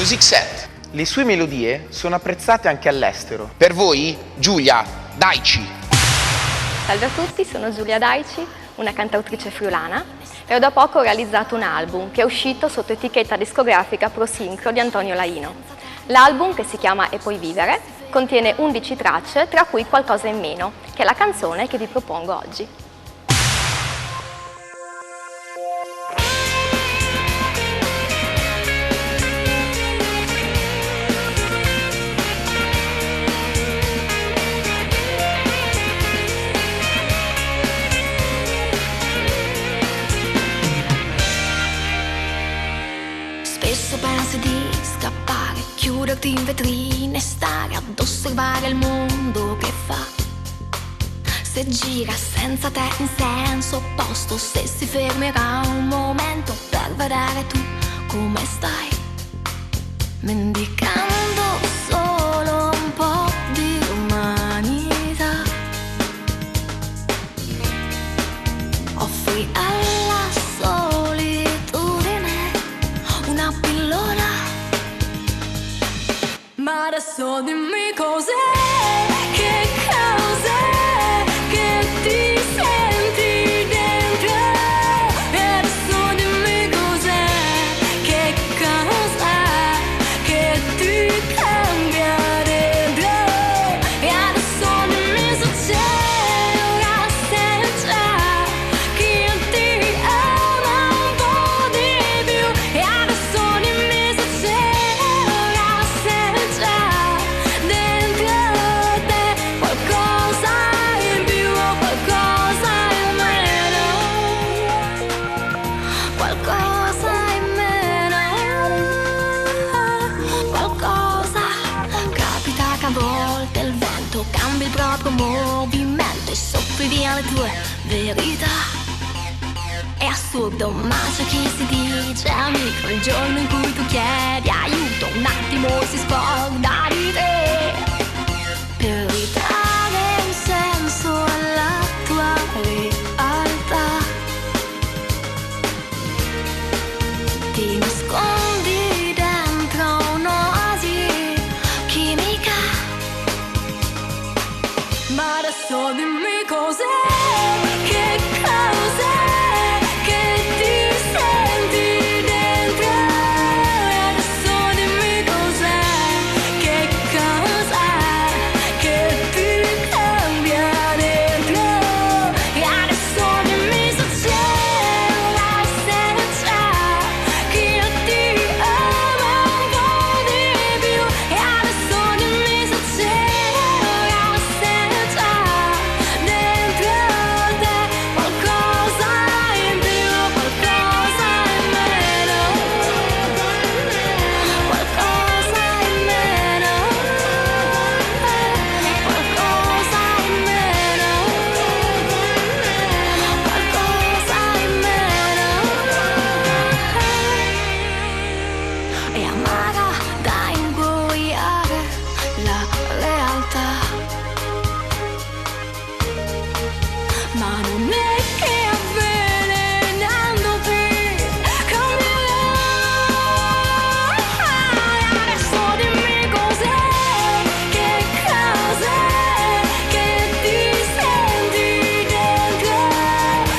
Music Set. Le sue melodie sono apprezzate anche all'estero. Per voi, Giulia Daici. Salve a tutti, sono Giulia Daici, una cantautrice friulana e ho da poco realizzato un album che è uscito sotto etichetta discografica Pro Synchro di Antonio Laino. L'album, che si chiama E puoi vivere, contiene 11 tracce, tra cui Qualcosa in meno, che è la canzone che vi propongo oggi. Spesso pensi di scappare, chiuderti in vetrine e stare ad osservare il mondo che fa. Se gira senza te in senso opposto, se si fermerà un momento per vedere tu come stai, mendicando solo un po' di umanità. Offri alla solitudine una pillola, ma adesso dimmi cos'è, che cos'è che ti senti dentro, e adesso dimmi cos'è, che cos'è che ti cambia dentro, e adesso dimmi se c'è una senza che ti ama un po' di più, e adesso dimmi se c'è una senza dentro te, qualcosa in più o qualcosa in meno, qualcosa in meno, qualcosa. Capita che a volte il vento cambi il proprio movimento e soffri via le tue verità. È assurdo, ma c'è chi si dice amico il giorno in cui tu chiedi aiuto, un attimo si scorda di te, per ridare un senso alla tua realtà. Ti nascondi dentro un'oasi chimica, ma adesso dimmi cos'è, che cos'è che ti senti dentro, e adesso dimmi cos'è, che cos'è che ti cambia dentro, e adesso dimmi se c'è una senza che ti ama un po' di più, e adesso dimmi se c'è una senza dentro te, qualcosa in più, qualcosa in meno, qualcosa in meno, qualcosa in meno, qualcosa in meno, è amara da ingoiare la realtà, ma non è che avvelenandoti cambierai. Adesso dimmi cos'è, che cos'è che ti senti dentro,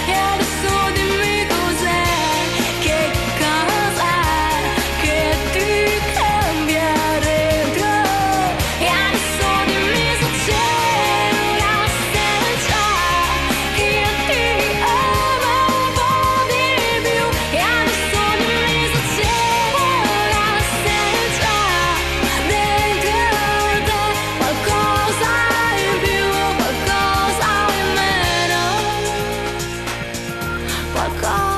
e adesso dimmi cos'è, che cos'è che ti cambia dentro, e adesso dimmi se c'è una senza che ti ama un po' di più, e adesso dimmi se c'è una senza dentro te, qualcosa in più o qualcosa in meno, qualcosa